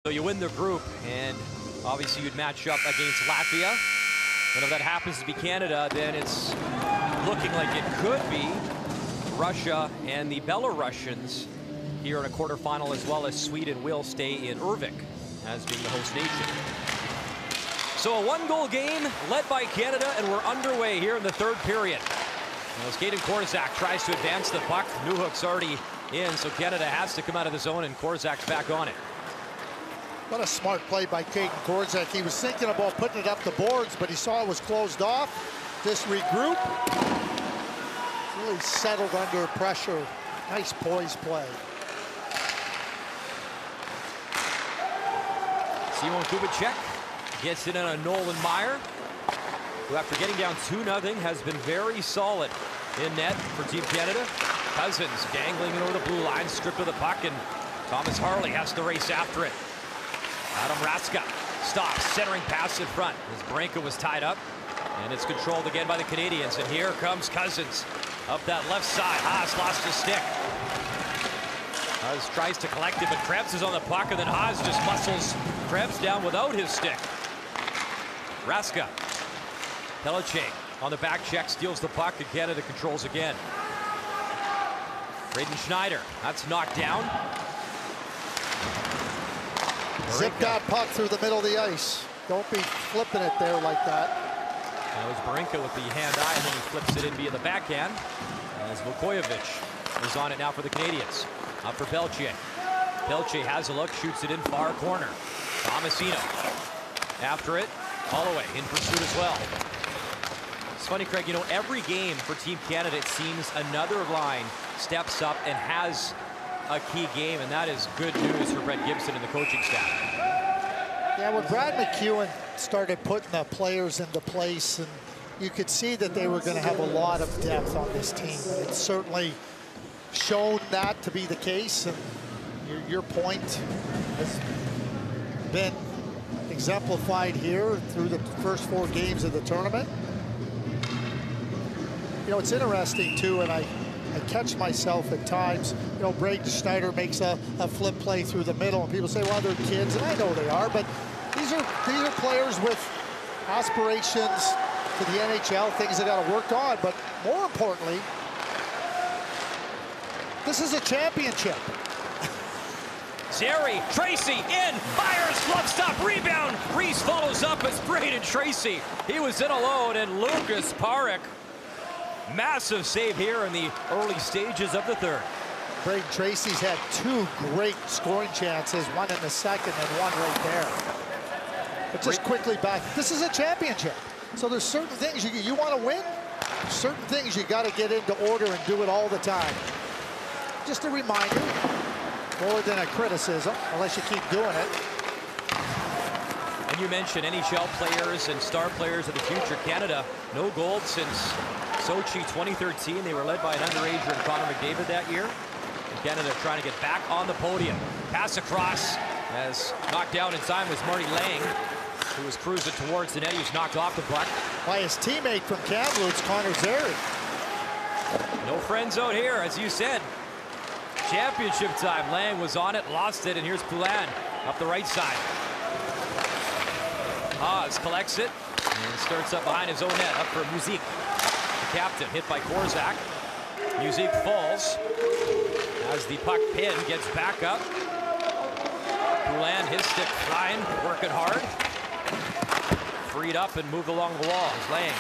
So you win the group, and obviously you'd match up against Latvia. And if that happens to be Canada, then it's looking like it could be Russia and the Belarusians here in a quarterfinal, as well as Sweden will stay in Irvik as being the host nation. So a one-goal game led by Canada, and we're underway here in the third period. As Kaden Korzak tries to advance the puck, Newhook's already in, so Canada has to come out of the zone, and Korzak's back on it. What a smart play by Kaden Korzak. He was thinking about putting it up the boards, but he saw it was closed off. Just regroup. Really settled under pressure. Nice poised play. Simon Kubicek gets it on a Nolan Meyer, who after getting down 2-0 has been very solid in net for Team Canada. Cousins dangling it over the blue line, stripped of the puck, and Thomas Harley has to race after it. Adam Raska stops, centering pass in front as Branca was tied up, and it's controlled again by the Canadians. And here comes Cousins up that left side. Haas lost his stick. Haas tries to collect it, but Krebs is on the puck, and then Haas just muscles Krebs down without his stick. Raska, Pelice on the back check, steals the puck, and Canada controls again. Braden Schneider, that's knocked down. Zip that puck through the middle of the ice. Don't be flipping it there like that. That was Branca with the hand-eye, and then he flips it in via the backhand as Vukojevic is on it now for the Canadians. Up for Pelice. Pelice has a look, shoots it in far corner. Tomasino after it, Holloway in pursuit as well. It's funny, Craig, you know, every game for Team Canada, it seems another line steps up and has a key game, and that is good news for Brett Gibson and the coaching staff. Yeah, when Brad McEwen started putting the players into place, and you could see that they were going to have a lot of depth on this team. And it's certainly shown that to be the case, and your point has been exemplified here through the first 4 games of the tournament. You know, it's interesting too, and I catch myself at times, you know, Braden Schneider makes a flip play through the middle, and people say, well, they're kids, and I know they are, but these are players with aspirations to the NHL, things they got to work on, but more importantly, this is a championship. Zeri, Tracy in, fires, glove stop, rebound. Reese follows up as Braden Tracy. He was in alone, and Lucas Parek, massive save here in the early stages of the third. Braden Tracy's had 2 great scoring chances, one in the second and one right there. But just quickly back, this is a championship. So there's certain things you want to win, certain things you got to get into order and do it all the time. Just a reminder, more than a criticism, unless you keep doing it. And you mentioned NHL players and star players of the future. Canada, no gold since Sochi 2013. They were led by an underager in Connor McDavid that year. And Canada trying to get back on the podium. Pass across, as knocked down in time was Marty Lang, who was cruising towards the net. He was knocked off the puck by his teammate from Kamloops, Connor Zeri. No friends out here, as you said. Championship time. Lang was on it, lost it, and here's Poulin up the right side. Haas collects it and starts up behind his own net. Up for Musique. The captain hit by Korzak. Musique falls as the puck pin gets back up. Poulin, his stick flying, working hard. Freed up and moved along the wall. Lang.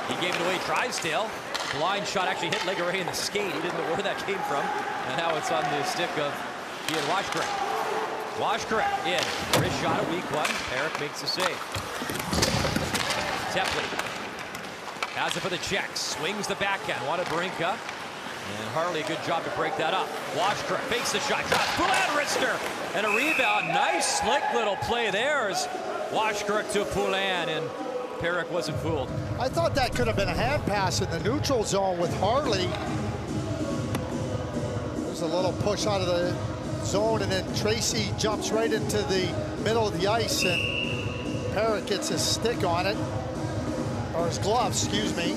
He gave it away. Drysdale. Blind shot actually hit Legare in the skate. He didn't know where that came from. And now it's on the stick of Ian Washkirk. Washkirk in. Wrist shot, a weak one. Eric makes the save. Tepley has it for the Czechs. Swings the backhand. Wanted Branca. And Harley, a good job to break that up. Washkirk fakes the shot. Drops Poulin, wrister. And a rebound. Nice, slick little play there as Washkirk to Poulin. And Perrick wasn't fooled. I thought that could have been a hand pass in the neutral zone with Harley. There's a little push out of the zone, and then Tracy jumps right into the middle of the ice, and Perrick gets his stick on it, or his glove, excuse me.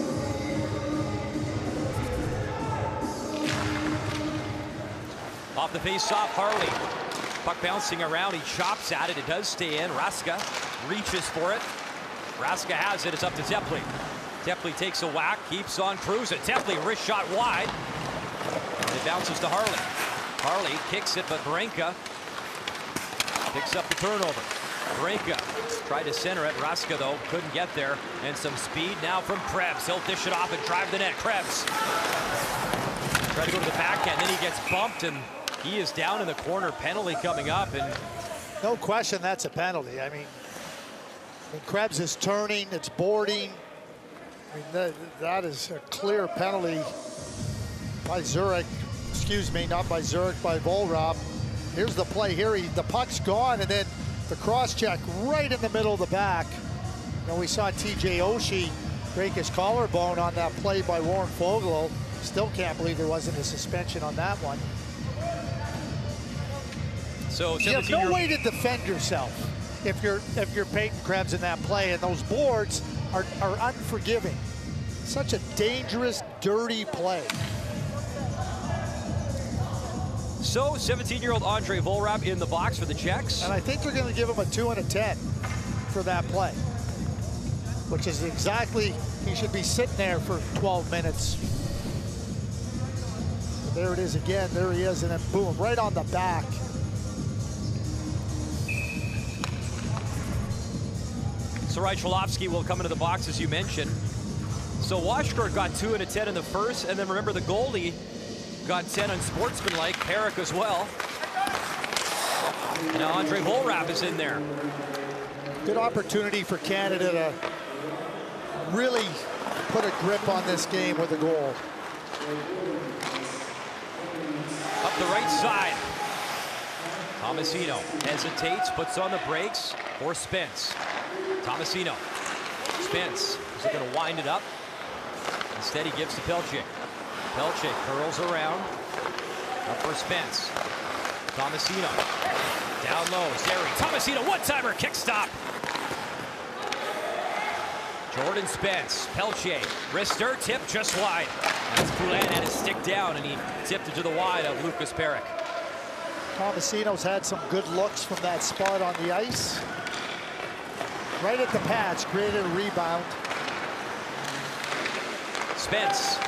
Off the face-off, Harley Puck bouncing around, he chops at it, it does stay in. Raska reaches for it. Raska has it, it's up to Tepley. Tepley takes a whack, keeps on cruising. Tepley, wrist shot wide. And it bounces to Harley. Harley kicks it, but Brinka picks up the turnover. Brinka tried to center it. Raska, though, couldn't get there. And some speed now from Krebs. He'll dish it off and drive the net. Krebs tried to go to the backhand, then he gets bumped, and he is down in the corner. Penalty coming up, and no question that's a penalty. I mean, when Krebs is turning, it's boarding. I mean, that is a clear penalty by Zurich. Excuse me, not by Zurich, by Volrop. Here's the play here. The puck's gone, and then the cross check right in the middle of the back. And we saw TJ Oshie break his collarbone on that play by Warren Foegele. Still can't believe there wasn't a suspension on that one. So you have no way to defend yourself if you're Peyton Krebs in that play, and those boards are unforgiving. Such a dangerous, dirty play. So 17-year-old Andre Volrop in the box for the Czechs. And I think they're going to give him a 2 and a 10 for that play, which is exactly, he should be sitting there for 12 minutes. There it is again, there he is, and then boom, right on the back. Sarai Cholofsky will come into the box, as you mentioned. So Washgord got 2 and a 10 in the first, and then remember the goalie got 10 unsportsmanlike, Perrick as well. And now Andre Volrop is in there. Good opportunity for Canada to really put a grip on this game with a goal. Up the right side. Tomasino hesitates, puts on the brakes for Spence. Tomasino. Spence is going to wind it up. Instead, he gives to Pelche. Pelche curls around. Up for Spence. Tomasino. Down low. Zeri. Tomasino, one-timer, kick stop. Jordan Spence. Pelche. Wrister, tip just wide. That's Poulin had his stick down, and he tipped it to the wide of Lucas Perrick. Tomasino's had some good looks from that spot on the ice. Right at the pads, created a rebound. Spence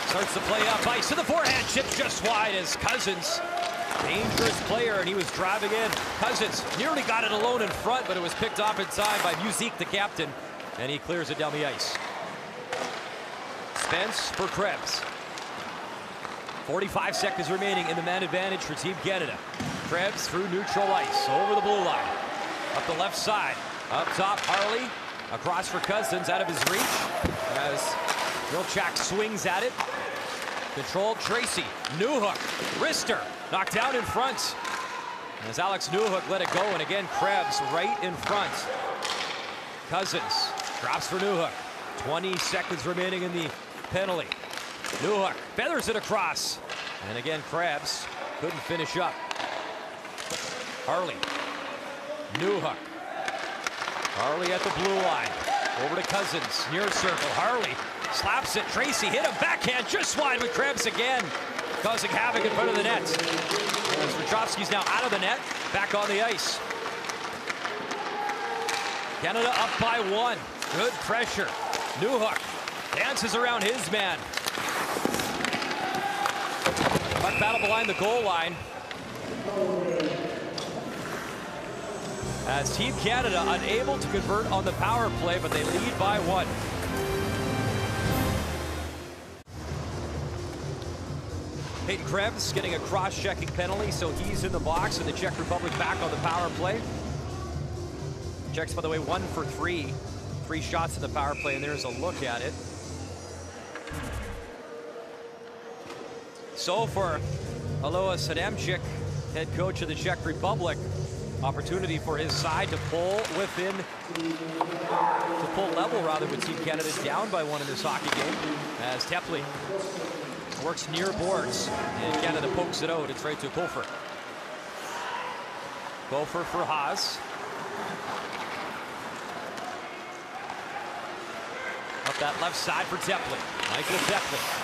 starts to play up ice to the forehand, chips just wide as Cousins, dangerous player, and he was driving in. Cousins nearly got it alone in front, but it was picked off in time by Muzik, the captain, and he clears it down the ice. Spence for Krebs. 45 seconds remaining in the man advantage for Team Canada. Krebs through neutral ice, over the blue line. Up the left side, up top, Harley. Across for Cousins, out of his reach. As Wilczak swings at it. Controlled, Tracy. Newhook, Wrister, knocked down in front. As Alex Newhook let it go, and again, Krebs right in front. Cousins drops for Newhook. 20 seconds remaining in the penalty. Newhook feathers it across. And again, Krebs couldn't finish up. Harley. Newhook. Harley at the blue line. Over to Cousins. Near circle. Harley slaps it. Tracy hit him. Backhand just wide with Krebs again. Causing havoc in front of the net. As Rachowski's now out of the net. Back on the ice. Canada up by 1. Good pressure. Newhook dances around his man. Puck battle behind the goal line. As Team Canada unable to convert on the power play, but they lead by 1. Peyton Krebs getting a cross-checking penalty, so he's in the box, and the Czech Republic back on the power play. Czechs, by the way, 1 for 3. 3 shots in the power play, and there's a look at it. So for Alois Adamczyk, head coach of the Czech Republic, opportunity for his side to pull within, to pull level rather with Team Canada down by 1 in this hockey game. As Tepley works near boards and Canada pokes it out. It's right to Kofer. Kofer for Haas. Up that left side for Tepley. Michael Tepley.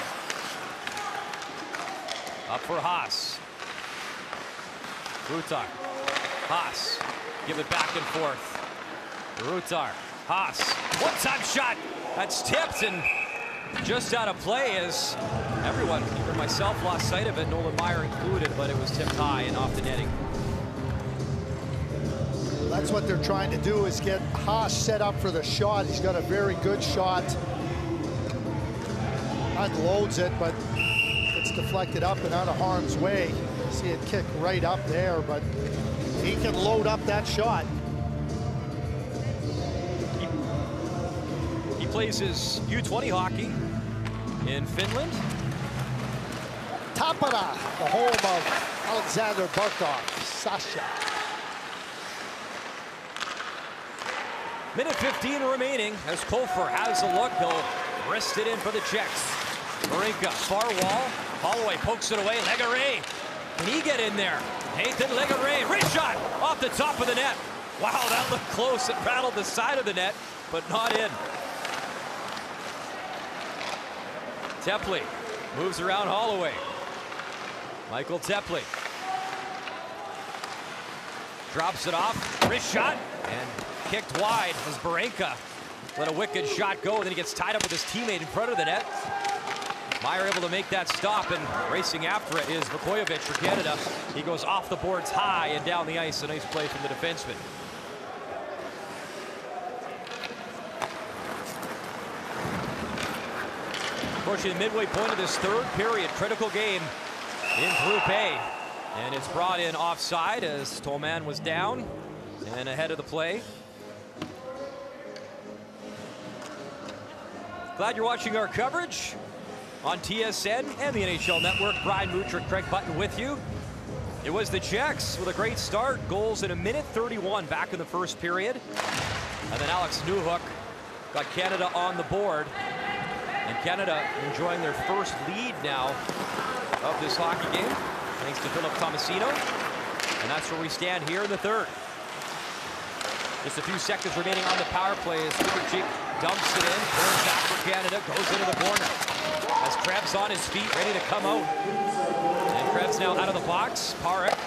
Up for Haas. Rutar. Haas. Give it back and forth. Rutar. Haas. One-time shot. That's tipped and just out of play as everyone, even myself, lost sight of it. Nolan Meyer included, but it was tipped high and off the netting. That's what they're trying to do, is get Haas set up for the shot. He's got a very good shot. Unloads it, but it's deflected up and out of harm's way. See it kick right up there, but he can load up that shot. He plays his U20 hockey in Finland. Tappara, the home of Alexander Barkov, Sasha. Minute 15 remaining as Kofer has a look. He'll wrist it in for the Czechs. Marinka, far wall. Holloway pokes it away. Legare. Can he get in there? Nathan Legare. Wrist shot off the top of the net. Wow, that looked close. It rattled the side of the net, but not in. Tepley moves around Holloway. Michael Tepley drops it off. Wrist shot and kicked wide as Barenka let a wicked shot go, and then he gets tied up with his teammate in front of the net. Meyer able to make that stop, and racing after it is Vukojevic for Canada. He goes off the boards high and down the ice. A nice play from the defenseman. Approaching the midway point of this third period, critical game in Group A. And it's brought in offside as Tolman was down and ahead of the play. Glad you're watching our coverage on TSN and the NHL Network. Brian Mutrick, Craig Button with you. It was the Czechs with a great start. Goals in a minute 31 back in the first period. And then Alex Newhook got Canada on the board. And Canada enjoying their first lead now of this hockey game, thanks to Philip Tomasino. And that's where we stand here in the third. Just a few seconds remaining on the power play as Kuberchik dumps it in, turns back for Canada, goes into the corner. As Krebs on his feet, ready to come out. And Krebs now out of the box. Parek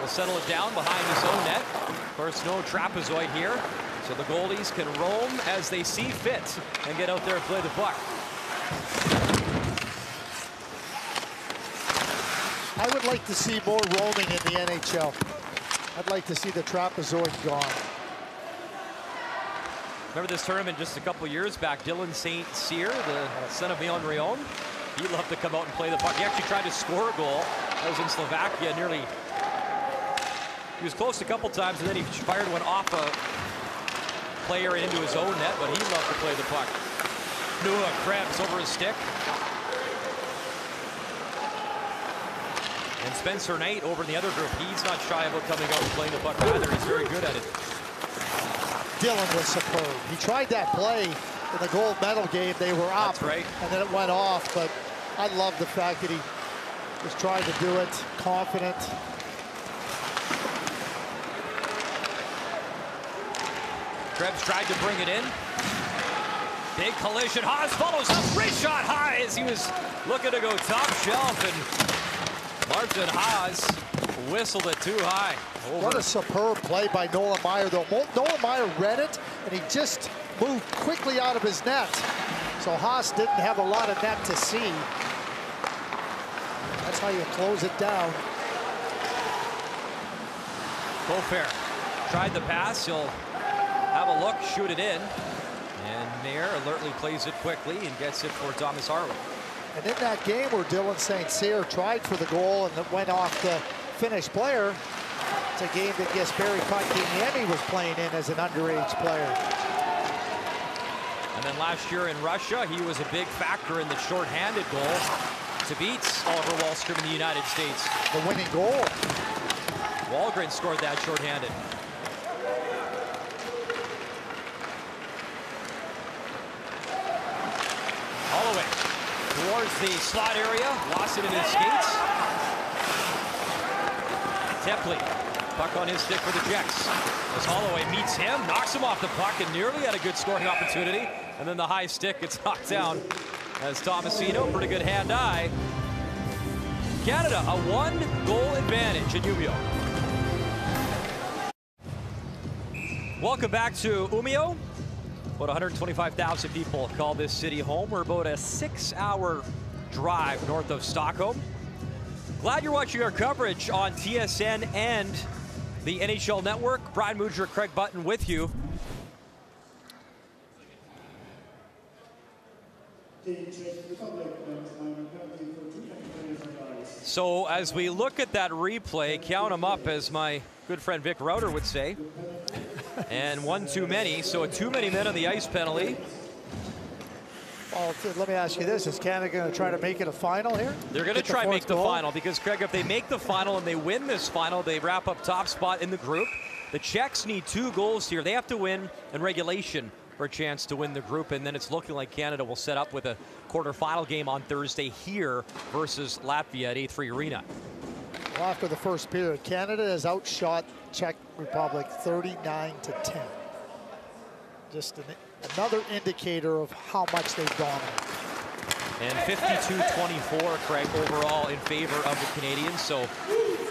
will settle it down behind his own net. Of course, no trapezoid here, so the goalies can roam as they see fit and get out there and play the puck. I would like to see more roaming in the NHL. I'd like to see the trapezoid gone. Remember this tournament just a couple years back? Dylan St. Cyr, the son of Milan Rayon, he loved to come out and play the puck. He actually tried to score a goal. That was in Slovakia. He was close a couple times, and then he fired one off a player into his own net, but he loved to play the puck. Nua Krebs over his stick. And Spencer Knight over in the other group. He's not shy about coming out and playing the puck either. He's very good at it. Dylan was superb. He tried that play in the gold medal game. They were up. That's right. And then it went off, but I love the fact that he was trying to do it, confident. Krebs tried to bring it in. Big collision. Haas follows up. Great shot high as he was looking to go top shelf, and Martin Haas whistled it too high. Over. What a superb play by Nolan Meyer, though. Nolan Meyer read it, and he just moved quickly out of his net. So Haas didn't have a lot of net to see. That's how you close it down. Kofer tried the pass. He'll have a look, shoot it in. And Mayer alertly plays it quickly and gets it for Thomas Harwood. And in that game where Dylan St. Cyr tried for the goal and it went off the Finnish player, it's a game that Jesperi Kotkaniemi was playing in as an underage player. And then last year in Russia, he was a big factor in the shorthanded goal to beat Oliver Wahlstrom in the United States. The winning goal. Wahlgren scored that shorthanded. Holloway towards the slot area, lost it in his skates. Tepley, puck on his stick for the Czechs. As Holloway meets him, knocks him off the puck, and nearly had a good scoring opportunity. And then the high stick gets knocked down as Tomasino, pretty good hand-eye. Canada, a 1-goal advantage in Umeå. Welcome back to Umeå. About 125,000 people call this city home. We're about a 6-hour drive north of Stockholm. Glad you're watching our coverage on TSN and the NHL Network. Brian Mudger, Craig Button with you. So as we look at that replay, count them up, as my good friend Vic Rauter would say. And one too many, so a too many men on the ice penalty. Well, let me ask you this, is Canada going to try to make it a final here? They're going to try to make the final, because Craig, if they make the final and they win this final, they wrap up top spot in the group. The Czechs need 2 goals here. They have to win in regulation for a chance to win the group, and then it's looking like Canada will set up with a quarterfinal game on Thursday here versus Latvia at A3 Arena. Well, after the first period, Canada has outshot Czech Republic 39-10. Just another indicator of how much they've gone on. And 52-24, Craig, overall in favor of the Canadians. So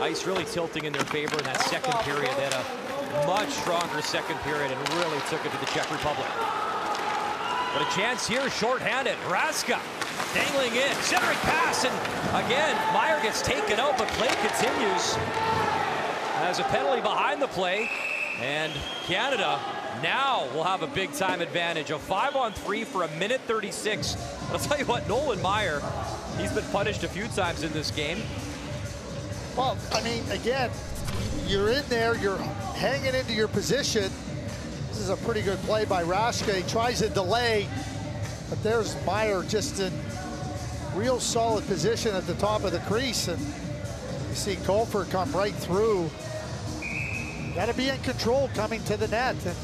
ice really tilting in their favor in that second period. They had a much stronger second period and really took it to the Czech Republic. But a chance here, shorthanded. Raska dangling in, centering pass, and again, Meyer gets taken out, but play continues. Has a penalty behind the play, and Canada now will have a big-time advantage. A 5-on-3 for a minute 36. I'll tell you what, Nolan Meyer, he's been punished a few times in this game. Well, I mean, again, you're in there, you're hanging into your position. This is a pretty good play by Raska. He tries a delay, but there's Meyer just in real solid position at the top of the crease, and you see Colfer come right through. Got to be in control coming to the net. And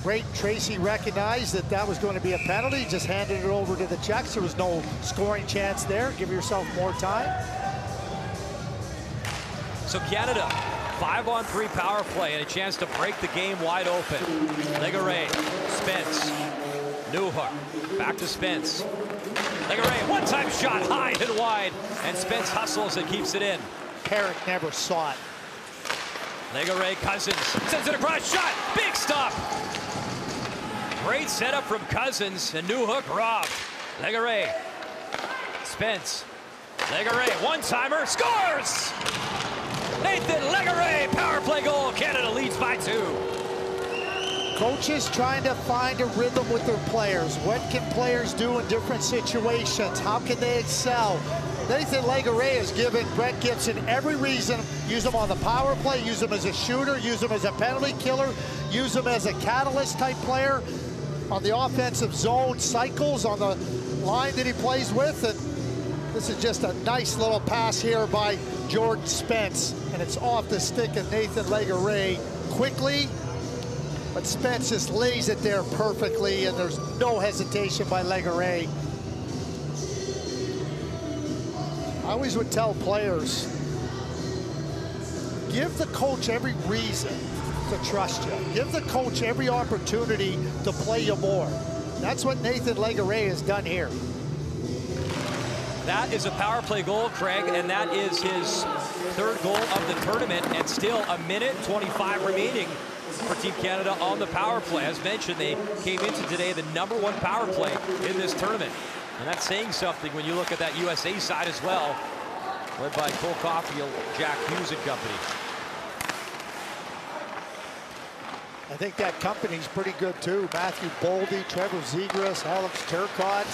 great, Tracy recognized that that was going to be a penalty, just handed it over to the Czechs. There was no scoring chance there. Give yourself more time. So Canada, 5-on-3 power play and a chance to break the game wide open. Legare, Spence, Newhook, back to Spence. Legare, one-time shot, high and wide, and Spence hustles and keeps it in. Perrick never saw it. Legare, Cousins, sends it across, shot, big stop. Great setup from Cousins, and Newhook robbed. Legare, Spence, Legare, one-timer, scores! Nathan Legare, power play goal, Canada leads by 2. Coaches trying to find a rhythm with their players. What can players do in different situations? How can they excel? Nathan Legare has given Brett Gibson every reason. Use him on the power play, use him as a shooter, use him as a penalty killer, use him as a catalyst type player on the offensive zone cycles on the line that he plays with. And this is just a nice little pass here by Jordan Spence, and it's off the stick of Nathan Legare quickly, but Spence just lays it there perfectly, and there's no hesitation by Legare. I always would tell players, give the coach every reason to trust you. Give the coach every opportunity to play you more. That's what Nathan Legare has done here. That is a power play goal, Craig, and that is his 3rd goal of the tournament, and still a minute 25 remaining for Team Canada on the power play. As mentioned, they came into today the #1 power play in this tournament. And that's saying something when you look at that USA side as well, led by Cole Caulfield, Jack Hughes and company. I think that company's pretty good too. Matthew Boldy, Trevor Zegras, Alex Turcotte.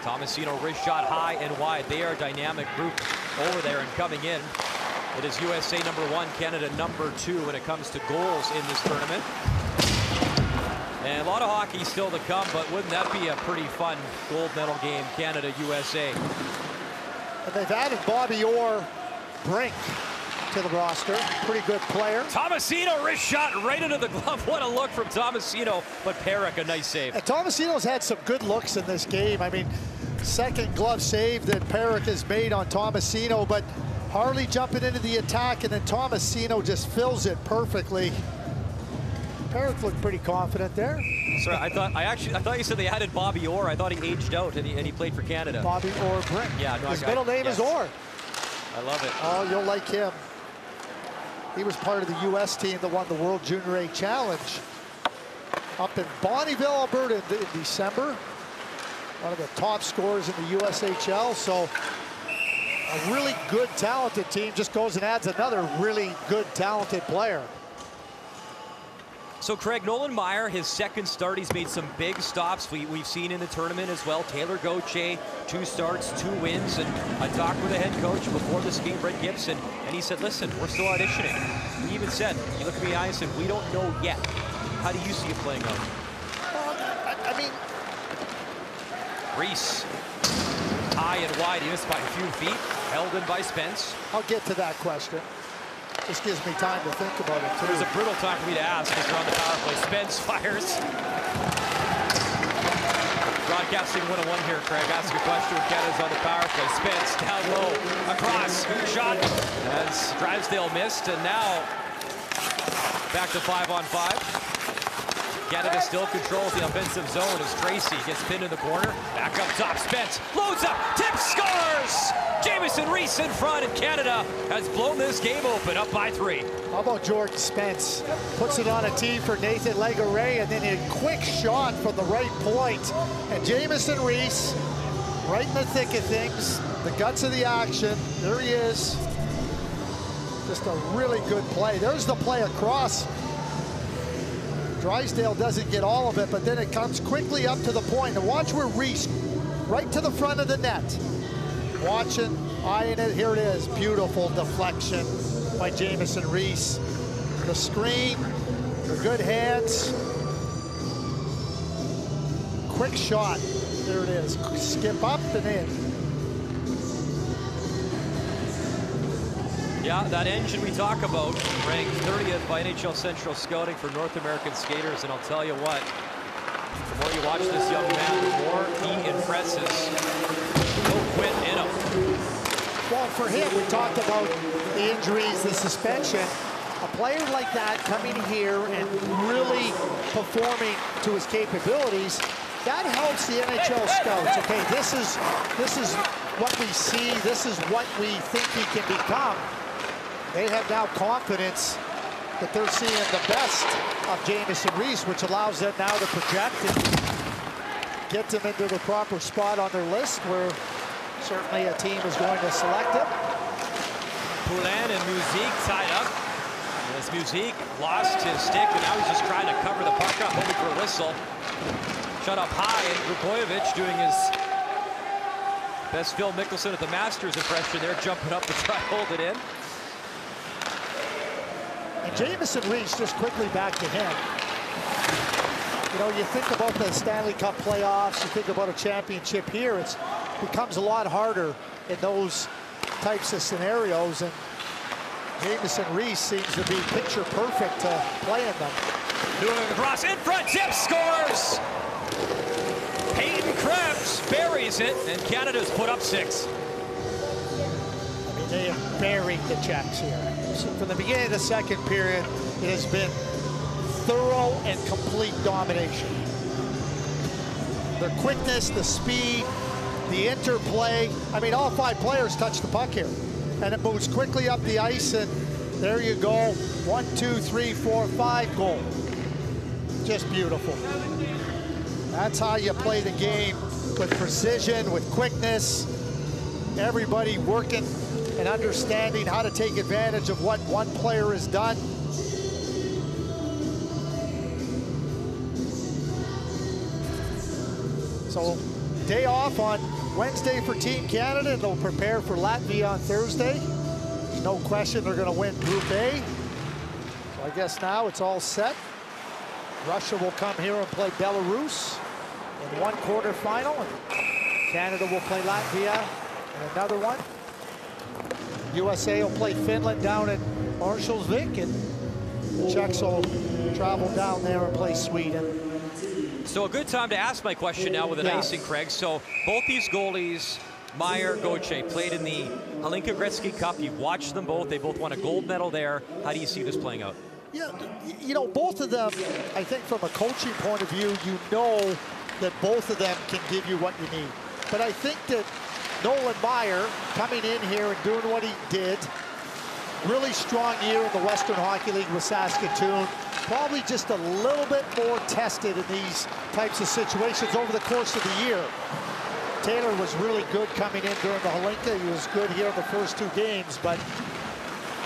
Tomasino, wrist shot high and wide. They are a dynamic group over there, and coming in, it is USA #1, Canada #2 when it comes to goals in this tournament. And a lot of hockey still to come, but wouldn't that be a pretty fun gold medal game, Canada-USA? And they've added Bobby Orr Brink to the roster. Pretty good player. Tomasino, wrist shot right into the glove. What a look from Tomasino, but Perrick, a nice save. And Tomasino's had some good looks in this game. I mean, second glove save that Perrick has made on Tomasino, but Harley jumping into the attack, and then Tomasino just fills it perfectly. Perrick looked pretty confident there. Sorry, I thought you said they added Bobby Orr. I thought he aged out and he played for Canada. Bobby Orr Brink. Yeah, no, his middle name is Orr. I love it. Oh, you'll like him. He was part of the U.S. team that won the World Junior A Challenge up in Bonnyville, Alberta in December. One of the top scorers in the USHL. So a really good, talented team just goes and adds another really good, talented player. So Craig, Nolan Meyer, his second start, he's made some big stops we've seen in the tournament as well. Taylor Gauthier, 2 starts, 2 wins, and I talked with the head coach before this game, Brett Gibson, and he said, listen, we're still auditioning. He even said, you look at me in the eye and said, we don't know yet. How do you see it playing out? I mean, Reese, high and wide, he missed by a few feet, held in by Spence. I'll get to that question. Just gives me time to think about it, too. It was a brutal time for me to ask because we're on the power play. Spence fires. Broadcasting 101 here, Craig. Ask your question with Canada's on the power play. Spence down low, across, shot as Drysdale missed, and now back to 5-on-5. Canada still controls the offensive zone as Tracy gets pinned in the corner. Back up top, Spence loads up, tips, scores! Jamieson Reese in front, and Canada has blown this game open, up by 3. How about Jordan Spence? Puts it on a tee for Nathan Legare, and then a quick shot from the right point. And Jamieson Reese, right in the thick of things, the guts of the action. There he is. Just a really good play. There's the play across. Drysdale doesn't get all of it, but then it comes quickly up to the point. And watch where Reese, right to the front of the net. Watching, eyeing it, here it is. Beautiful deflection by Jamieson Reese. The screen, the good hands. Quick shot, there it is. Skip up and in. Yeah, that engine we talk about, ranked 30th by NHL Central Scouting for North American skaters, and I'll tell you what, the more you watch this young man, the more he impresses. No quit in him. Well, for him, we talked about the injuries, the suspension. A player like that coming here and really performing to his capabilities, that helps the NHL scouts. Okay, this is what we see, this is what we think he can become. They have now confidence that they're seeing the best of Jamieson Reese, which allows them now to project and get them into the proper spot on their list where certainly a team is going to select him. Poulin and Musique tied up. As Musique lost his stick, and now he's just trying to cover the puck up, hoping for a whistle. Shut up high, and Grubojevic doing his best Phil Mickelson at the Masters impression there, jumping up to try to hold it in. And Jamieson Reese, just quickly back to him. You know, you think about the Stanley Cup playoffs, you think about a championship here, it becomes a lot harder in those types of scenarios, and Jamieson Reese seems to be picture perfect to play in them. Doing it across, in front, tip, scores! Peyton Krebs buries it, and Canada's put up 6. I mean, they have buried the Czechs here. So from the beginning of the second period, it has been thorough and complete domination. Their quickness, the speed, the interplay. I mean, all 5 players touch the puck here. And it moves quickly up the ice, and there you go. 1, 2, 3, 4, 5, goal. Just beautiful. That's how you play the game, with precision, with quickness. Everybody working and understanding how to take advantage of what one player has done. So, day off on Wednesday for Team Canada, and they'll prepare for Latvia on Thursday. There's no question they're going to win Group A. So I guess now it's all set. Russia will come here and play Belarus in one quarterfinal, and Canada will play Latvia in another one. USA will play Finland down in Marshallsvik, and the Czechs will travel down there and play Sweden. So a good time to ask my question now with an icing, Craig. So both these goalies, Meyer, Gauthier, played in the Hlinka Gretzky Cup. You've watched them both. They both won a gold medal there. How do you see this playing out? Yeah, you know, both of them, I think from a coaching point of view, you know that both of them can give you what you need. But I think that Nolan Meyer coming in here and doing what he did really strong year in the Western Hockey League with Saskatoon. Probably just a little bit more tested in these types of situations over the course of the year. Taylor was really good coming in during the Hlinka. He was good here in the first 2 games, but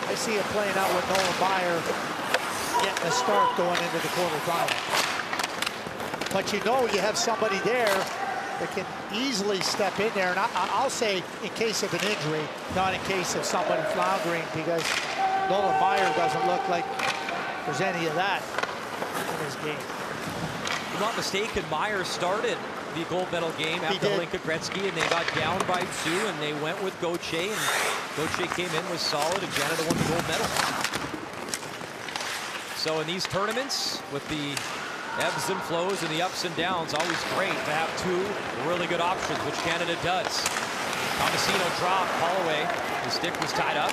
I see it playing out with Nolan Meyer getting a start going into the quarterfinal. But you know you have somebody there that can easily step in there, and I'll say in case of an injury, not in case of somebody floundering, because Nolan Meyer doesn't look like there's any of that in his game. If I'm not mistaken, Meyer started the gold medal game after Hlinka Gretzky, and they got down by 2, and they went with Gauthier, and Gauthier came in, was solid, and Canada won the gold medal. So in these tournaments, with the ebbs and flows and the ups and downs, always great to have 2 really good options, which Canada does. Tomasino dropped Holloway. His stick was tied up.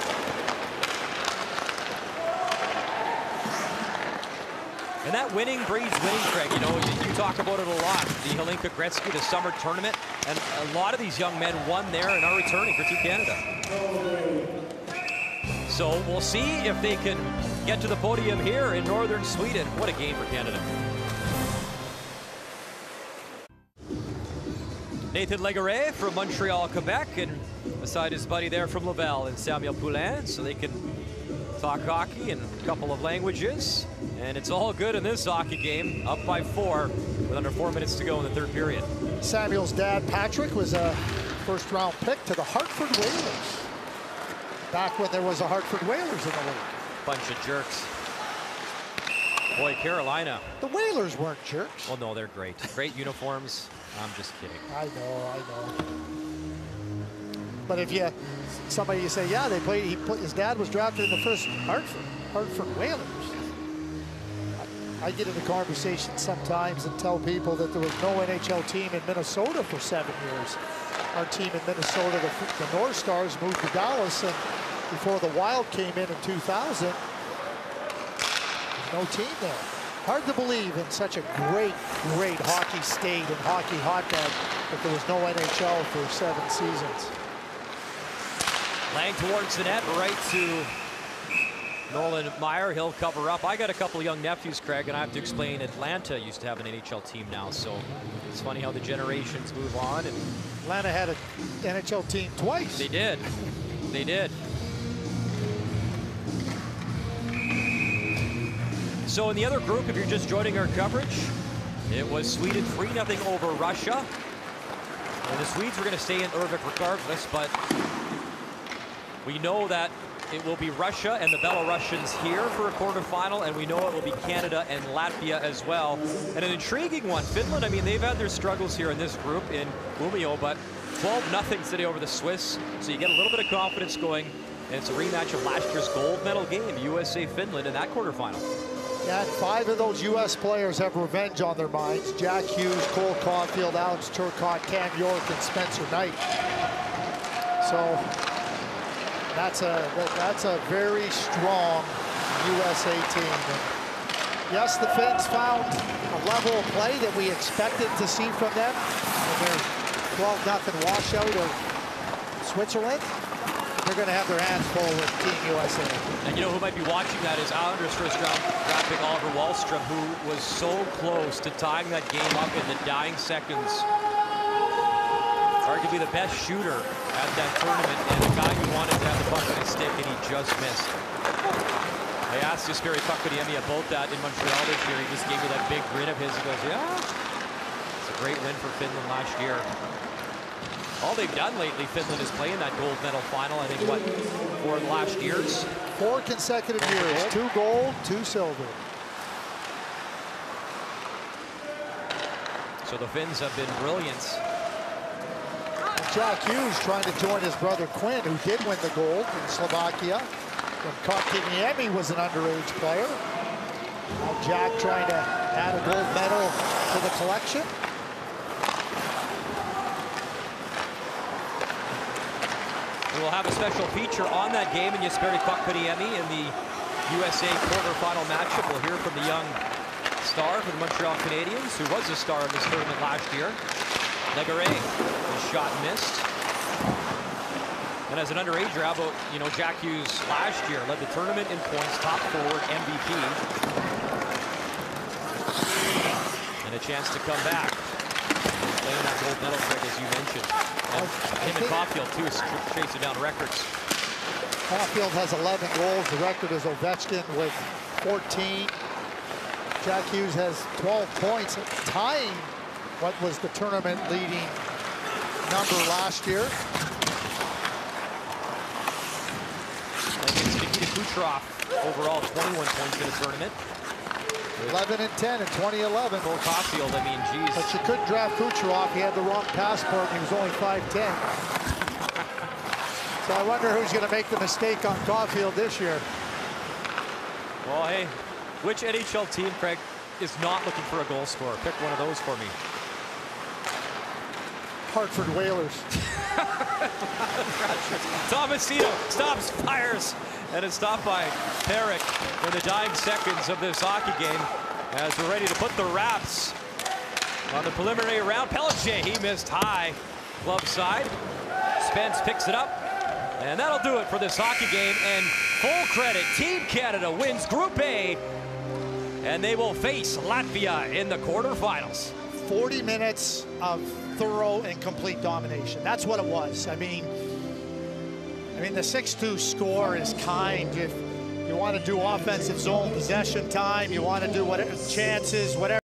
And that winning breeds winning, Craig. You know, you talk about it a lot. The Hlinka Gretzky, the summer tournament, and a lot of these young men won there and are returning for Team Canada. So we'll see if they can get to the podium here in northern Sweden. What a game for Canada. Nathan Legare from Montreal, Quebec, and beside his buddy there from Laval and Samuel Poulin, so they can talk hockey in a couple of languages. And it's all good in this hockey game, up by 4 with under 4 minutes to go in the 3rd period. Samuel's dad, Patrick, was a first-round pick to the Hartford Whalers back when there was a Hartford Whalers in the league. Bunch of jerks. Boy, Carolina. The Whalers weren't jerks. Well, no, they're great. Great uniforms. I'm just kidding. I know. But if somebody you say, yeah, they played. His dad was drafted in the first Hartford Whalers. I get into conversations sometimes and tell people that there was no NHL team in Minnesota for 7 years. Our team in Minnesota, the North Stars, moved to Dallas, and before the Wild came in 2000, there's no team there. Hard to believe in such a great hockey state and hockey hotbed that there was no NHL for 7 seasons. Lang towards the net, right to Nolan Meyer. He'll cover up. I got a couple of young nephews, Craig, and I have to explain Atlanta used to have an NHL team now, so it's funny how the generations move on. And Atlanta had an NHL team twice. They did. They did. So in the other group, if you're just joining our coverage, it was Sweden 3-0 over Russia. And the Swedes were going to stay in Urvik regardless, but we know that it will be Russia and the Belarusians here for a quarterfinal, and we know it will be Canada and Latvia as well. And an intriguing one, Finland, I mean, they've had their struggles here in this group in Umeå, but 12-0 today over the Swiss, so you get a little bit of confidence going, and it's a rematch of last year's gold medal game, USA-Finland, in that quarterfinal. Yeah, 5 of those U.S. players have revenge on their minds. Jack Hughes, Cole Caulfield, Alex Turcotte, Cam York, and Spencer Knight. So that's a very strong USA team. And yes, the Finns found a level of play that we expected to see from them in their 12-0 washout of Switzerland. They're going to have their hands full with Team USA. And you know who might be watching that is Islanders first round draft pick Oliver Wahlstrom, who was so close to tying that game up in the dying seconds. Arguably the best shooter at that tournament, and the guy who wanted to have the puck on his stick, and he just missed. I asked Jesperi Kotkaniemi about that in Montreal this year. He just gave me that big grin of his. He goes, yeah, it's a great win for Finland last year. All they've done lately, Finland is playing that gold medal final, I think, what, 4 of the last years? 4 consecutive years, 2 gold, 2 silver. So the Finns have been brilliant. Jack Hughes trying to join his brother Quinn, who did win the gold in Slovakia when Kotkaniemi was an underage player. Now Jack trying to add a gold medal to the collection. We'll have a special feature on that game in Jesperi Kotkaniemi in the USA quarterfinal matchup. We'll hear from the young star for the Montreal Canadiens, who was a star in this tournament last year. Legare, his shot missed. And as an underager, how about, you know, Jack Hughes last year led the tournament in points, top forward, MVP. And a chance to come back. Playing that gold medal trick, as you mentioned. And him and Caulfield, too, is chasing down records. Caulfield has 11 goals. The record is Ovechkin with 14. Jack Hughes has 12 points, tying what was the tournament leading number last year. Kucherov overall 21 points in the tournament. 11 and 10 in 2011. Cole Caulfield, I mean, geez. But you couldn't draft Kucherov. He had the wrong passport. He was only 5'10". So I wonder who's going to make the mistake on Caulfield this year. Well, hey, which NHL team, Craig, is not looking for a goal scorer? Pick one of those for me. Hartford Whalers. Tomasino stops, fires, and is stopped by Perrick in the dying seconds of this hockey game as we're ready to put the wraps on the preliminary round. Pelletier, he missed high, glove side. Spence picks it up, and that'll do it for this hockey game. And full credit, Team Canada wins Group A, and they will face Latvia in the quarterfinals. 40 minutes of thorough and complete domination. That's what it was. I mean, the 6-2 score is kind. If you want to do offensive zone possession time, you want to do whatever chances, whatever.